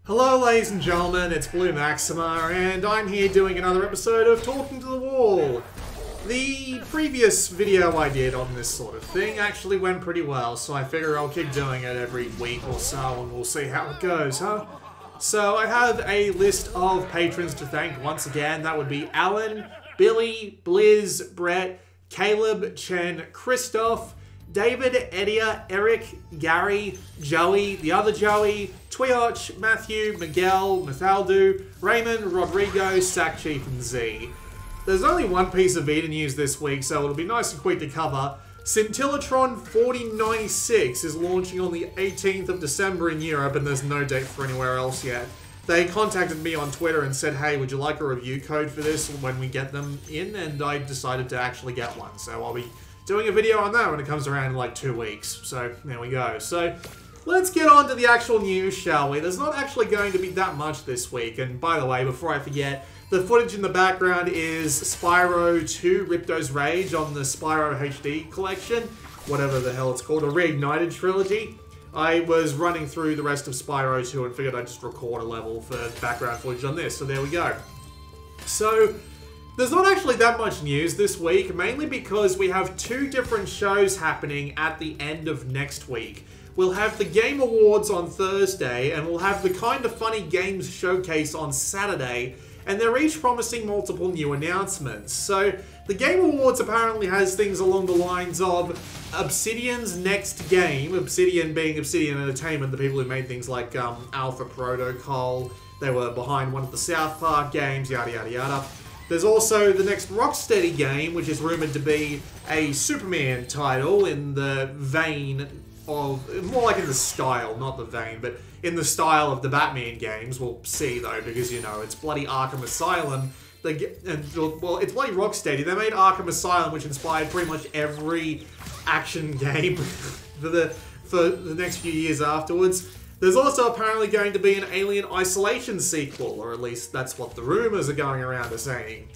Hello ladies and gentlemen, it's Blue Maxima, and I'm here doing another episode of Talking to the Wall. The previous video I did on this sort of thing actually went pretty well, so I figure I'll keep doing it every week or so and we'll see how it goes, huh? So I have a list of patrons to thank once again. That would be Alan, Billy, Blizz, Brett, Caleb, Chen, Christoph, David, Edia, Eric, Gary, Joey, the other Joey, Twioch, Matthew, Miguel, Mathaldu, Raymond, Rodrigo, Sack Chief, and Z. There's only one piece of Vita news this week, so it'll be nice and quick to cover. Scintillatron 4096 is launching on the 18th of December in Europe, and there's no date for anywhere else yet. They contacted me on Twitter and said, hey, would you like a review code for this when we get them in? And I decided to actually get one, so I'll be doing a video on that when it comes around in like 2 weeks. So, there we go. So, let's get on to the actual news, shall we? There's not actually going to be that much this week. And by the way, before I forget, the footage in the background is Spyro 2 Ripto's Rage on the Spyro HD collection. Whatever the hell it's called, a Reignited trilogy. I was running through the rest of Spyro 2 and figured I'd just record a level for background footage on this. So there we go. So, there's not actually that much news this week, mainly because we have two different shows happening at the end of next week. We'll have the Game Awards on Thursday, and we'll have the Kinda Funny Games Showcase on Saturday, and they're each promising multiple new announcements. So, the Game Awards apparently has things along the lines of Obsidian's next game, Obsidian being Obsidian Entertainment, the people who made things like Alpha Protocol, they were behind one of the South Park games, yada yada yada. There's also the next Rocksteady game, which is rumoured to be a Superman title in the vein of, more like in the style, not the vein, but in the style of the Batman games. We'll see though, because you know, it's bloody Arkham Asylum. Well, it's bloody Rocksteady. They made Arkham Asylum, which inspired pretty much every action game for the next few years afterwards. There's also apparently going to be an Alien Isolation sequel, or at least that's what the rumours are going around are saying.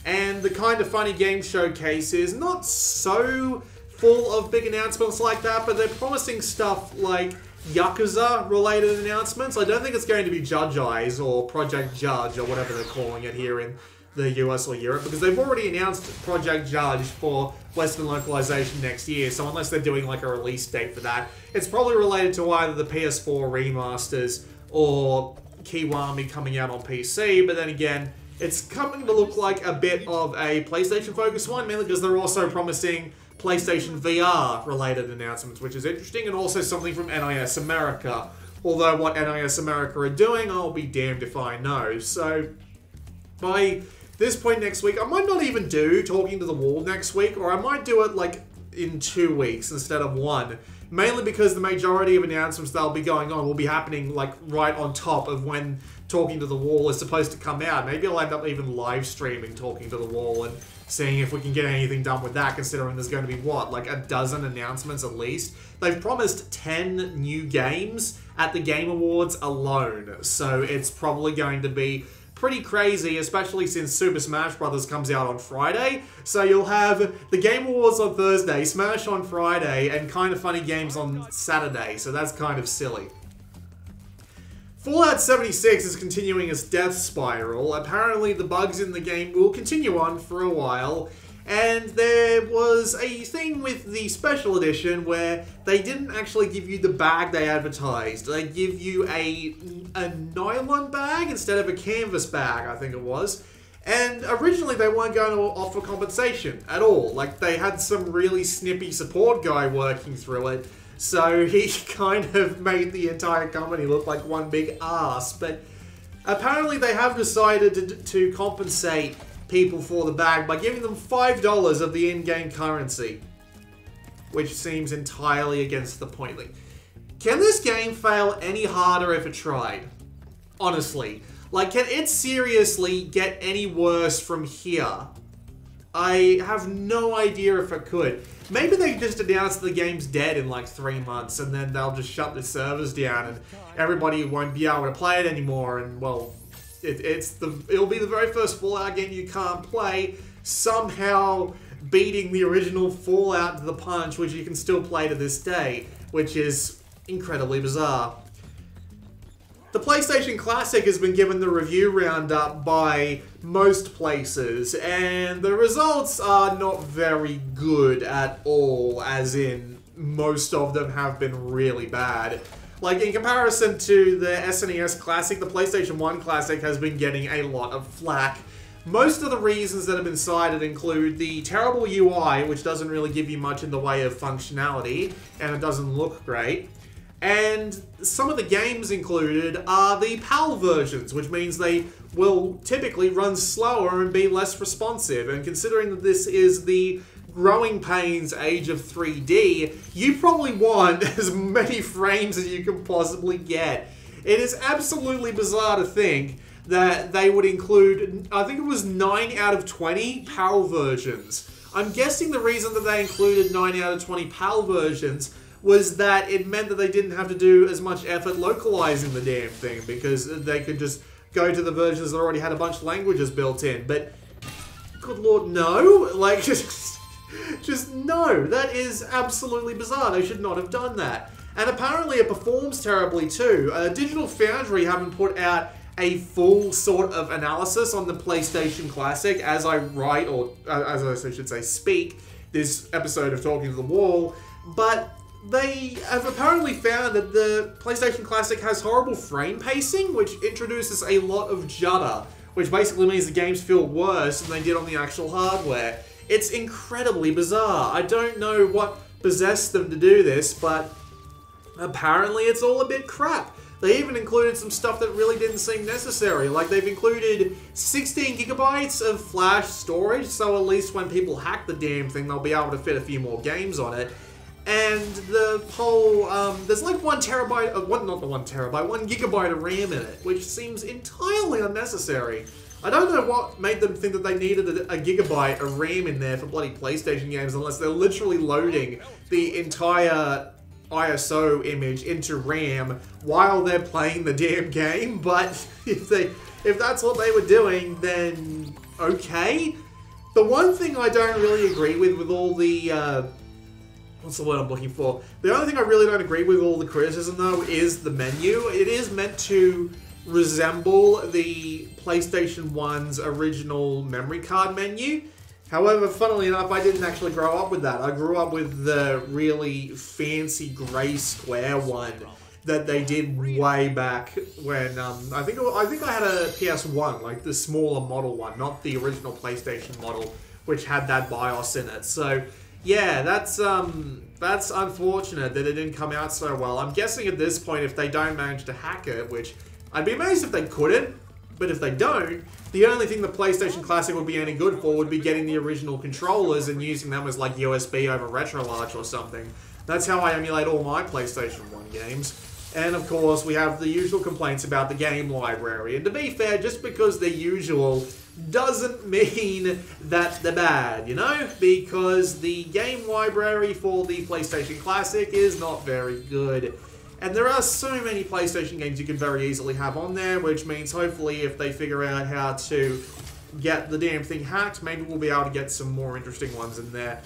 And the Kinda Funny Game Showcase is not so full of big announcements like that, but they're promising stuff like Yakuza-related announcements. I don't think it's going to be Judge Eyes or Project Judge or whatever they're calling it here in the US or Europe, because they've already announced Project Judge for Western localization next year, so unless they're doing like a release date for that, it's probably related to either the PS4 remasters or Kiwami coming out on PC, but then again, it's coming to look like a bit of a PlayStation-focused one, mainly because they're also promising PlayStation VR related announcements, which is interesting, and also something from NIS America. Although what NIS America are doing, I'll be damned if I know. So, by this point next week, I might not even do Talking to the Wall next week, or I might do it like in 2 weeks instead of 1. Mainly because the majority of announcements that'll be going on will be happening like right on top of when Talking to the Wall is supposed to come out. Maybe I'll end up even live streaming Talking to the Wall and seeing if we can get anything done with that, considering there's going to be, what, like a dozen announcements at least? They've promised 10 new games at the Game Awards alone, so it's probably going to be pretty crazy, especially since Super Smash Bros. Comes out on Friday. So you'll have the Game Awards on Thursday, Smash on Friday, and Kinda Funny Games on Saturday, so that's kind of silly. Fallout 76 is continuing its death spiral. Apparently the bugs in the game will continue on for a while, and there was a thing with the special edition where they didn't actually give you the bag they advertised. They give you a nylon bag instead of a canvas bag, I think it was. And originally they weren't going to offer compensation at all. Like, they had some really snippy support guy working through it, so he kind of made the entire company look like one big ass. But apparently they have decided to compensate people for the bag by giving them $5 of the in-game currency, which seems entirely against the point. Like, can this game fail any harder if it tried? Honestly. Like, can it seriously get any worse from here? I have no idea if it could. Maybe they just announce the game's dead in like 3 months and then they'll just shut the servers down and everybody won't be able to play it anymore, and well, it'll be the very first Fallout game you can't play, somehow beating the original Fallout to the punch, which you can still play to this day, which is incredibly bizarre. The PlayStation Classic has been given the review roundup by most places, and the results are not very good at all, as in most of them have been really bad. Like, in comparison to the SNES Classic, the PlayStation 1 Classic has been getting a lot of flack. Most of the reasons that have been cited include the terrible UI, which doesn't really give you much in the way of functionality, and it doesn't look great. And some of the games included are the PAL versions, which means they will typically run slower and be less responsive. And considering that this is the growing pains age of 3D, you probably want as many frames as you can possibly get. It is absolutely bizarre to think that they would include, I think it was 9 out of 20 PAL versions. I'm guessing the reason that they included 9 out of 20 PAL versions was that it meant that they didn't have to do as much effort localizing the damn thing, because they could just go to the versions that already had a bunch of languages built in. But, good lord, no? Like, just no. That is absolutely bizarre. They should not have done that. And apparently it performs terribly too. Digital Foundry haven't put out a full sort of analysis on the PlayStation Classic as I write, or as I should say speak, this episode of Talking to the Wall, but they have apparently found that the PlayStation Classic has horrible frame pacing, which introduces a lot of judder, which basically means the games feel worse than they did on the actual hardware. It's incredibly bizarre. I don't know what possessed them to do this, but apparently it's all a bit crap. They even included some stuff that really didn't seem necessary. Like, they've included 16 gigabytes of flash storage, so at least when people hack the damn thing, they'll be able to fit a few more games on it. And the whole, there's like 1 terabyte of, not the 1 terabyte, 1 gigabyte of RAM in it, which seems entirely unnecessary. I don't know what made them think that they needed a gigabyte of RAM in there for bloody PlayStation games, unless they're literally loading the entire ISO image into RAM while they're playing the damn game. But if that's what they were doing, then okay. The one thing I don't really agree with all the, what's the word I'm looking for? The only thing I really don't agree with all the criticism, though, is the menu. It is meant to resemble the PlayStation 1's original memory card menu. However, funnily enough, I didn't actually grow up with that. I grew up with the really fancy grey square one that they did way back when, I think I had a PS1, like the smaller model one, not the original PlayStation model, which had that BIOS in it. So, yeah, that's unfortunate that it didn't come out so well. I'm guessing at this point, if they don't manage to hack it, which I'd be amazed if they couldn't, but if they don't, the only thing the PlayStation Classic would be any good for would be getting the original controllers and using them as like USB over RetroLarch or something. That's how I emulate all my PlayStation 1 games. And of course, we have the usual complaints about the game library. And to be fair, just because they're usual doesn't mean that they're bad, you know? Because the game library for the PlayStation Classic is not very good. And there are so many PlayStation games you can very easily have on there, which means hopefully if they figure out how to get the damn thing hacked, maybe we'll be able to get some more interesting ones in there.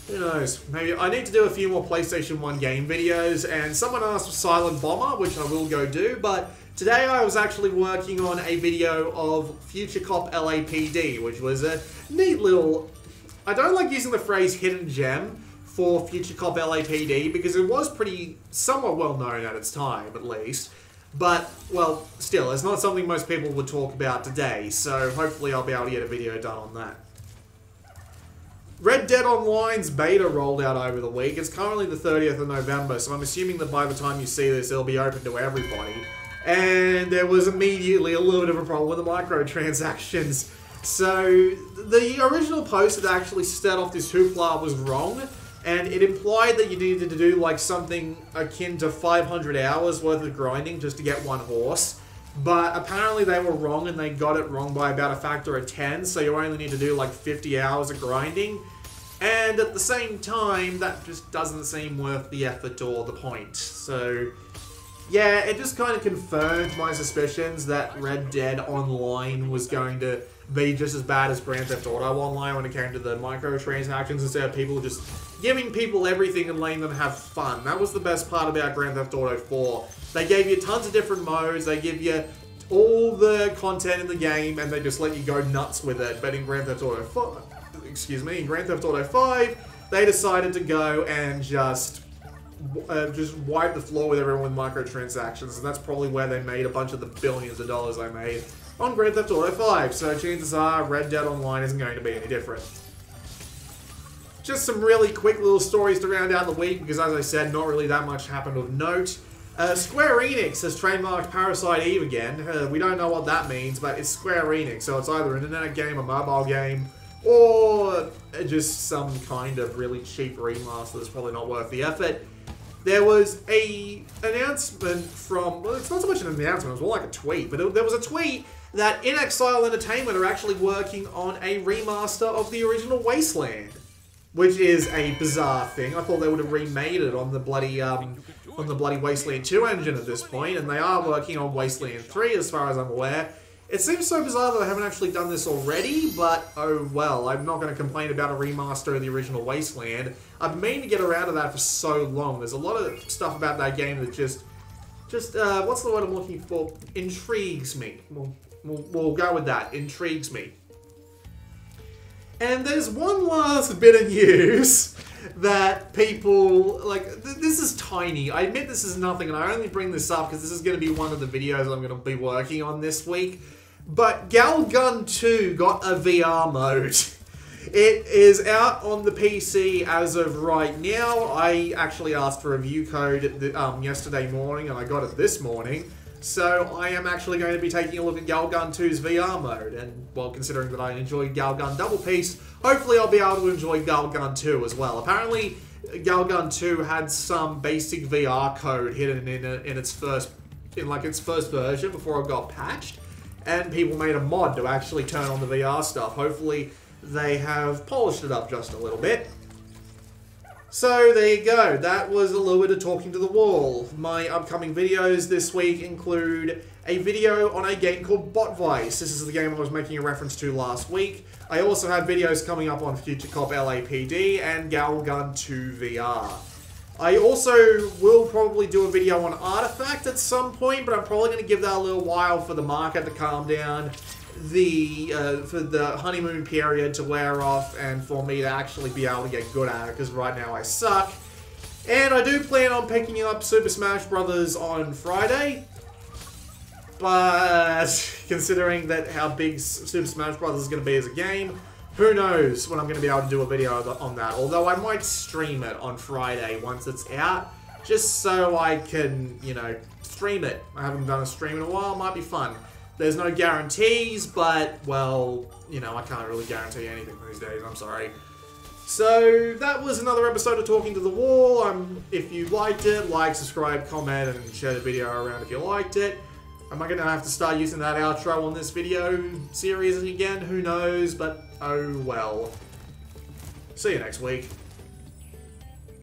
Who knows? Maybe I need to do a few more PlayStation 1 game videos, and someone asked for Silent Bomber, which I will go do, but today I was actually working on a video of Future Cop LAPD, which was a neat little, I don't like using the phrase hidden gem for Future Cop LAPD, because it was pretty, somewhat well known at its time, at least. But, well, still, it's not something most people would talk about today, so hopefully I'll be able to get a video done on that. Red Dead Online's beta rolled out over the week. It's currently the 30th of November, so I'm assuming that by the time you see this, it'll be open to everybody. And there was immediately a little bit of a problem with the microtransactions. So, the original post that actually set off this hoopla was wrong, and it implied that you needed to do like something akin to 500 hours worth of grinding just to get one horse. But apparently they were wrong, and they got it wrong by about a factor of 10, so you only need to do like 50 hours of grinding. And at the same time, that just doesn't seem worth the effort or the point. So, yeah, it just kind of confirmed my suspicions that Red Dead Online was going to be just as bad as Grand Theft Auto Online when it came to the microtransactions, instead of people just giving people everything and letting them have fun. That was the best part about Grand Theft Auto 4. They gave you tons of different modes, they give you all the content in the game, and they just let you go nuts with it. But in Grand Theft Auto 5, in Grand Theft Auto 5, they decided to go and just wipe the floor with everyone with microtransactions, and that's probably where they made a bunch of the billions of dollars they made on Grand Theft Auto 5, so chances are Red Dead Online isn't going to be any different. Just some really quick little stories to round out the week, because as I said, not really that much happened of note. Square Enix has trademarked Parasite Eve again. We don't know what that means, but it's Square Enix, so it's either an internet game, a mobile game, or just some kind of really cheap remaster that's probably not worth the effort. There was a announcement from, well, it's not so much an announcement, it was more like a tweet, but there was a tweet that In Exile Entertainment are actually working on a remaster of the original Wasteland, which is a bizarre thing. I thought they would have remade it on the bloody Wasteland 2 engine at this point, and they are working on Wasteland 3 as far as I'm aware. It seems so bizarre that they haven't actually done this already, but oh well, I'm not going to complain about a remaster of the original Wasteland. I've meant to get around to that for so long. There's a lot of stuff about that game that just what's the word I'm looking for? Intrigues me. We'll go with that. Intrigues me. And there's one last bit of news that people, like, this is tiny. I admit this is nothing, and I only bring this up because this is going to be one of the videos I'm going to be working on this week. But Galgun 2 got a VR mode. It is out on the PC as of right now. I actually asked for a review code yesterday morning, and I got it this morning. So I am actually going to be taking a look at Galgun 2's VR mode, and, well, considering that I enjoyed Galgun Double Piece, hopefully I'll be able to enjoy Galgun 2 as well. Apparently, Galgun 2 had some basic VR code hidden in its first version before it got patched, and people made a mod to actually turn on the VR stuff. Hopefully they have polished it up just a little bit. So there you go, that was a little bit of talking to the wall. My upcoming videos this week include a video on a game called Bot Vice. This is the game I was making a reference to last week. I also have videos coming up on Future Cop LAPD and Galgun 2 VR. I also will probably do a video on Artifact at some point, but I'm probably going to give that a little while for the market to calm down, for the honeymoon period to wear off, and for me to actually be able to get good at it, because right now I suck. And I do plan on picking up Super Smash Bros. On Friday, but considering that how big Super Smash Bros. Is going to be as a game, who knows when I'm going to be able to do a video on that. Although I might stream it on Friday once it's out, just so I can, you know, stream it. I haven't done a stream in a while, might be fun. There's no guarantees, but, well, you know, I can't really guarantee anything these days, I'm sorry. So, that was another episode of Talking to the Wall. If you liked it, like, subscribe, comment, and share the video around if you liked it. Am I going to have to start using that outro on this video series again? Who knows, but oh well. See you next week.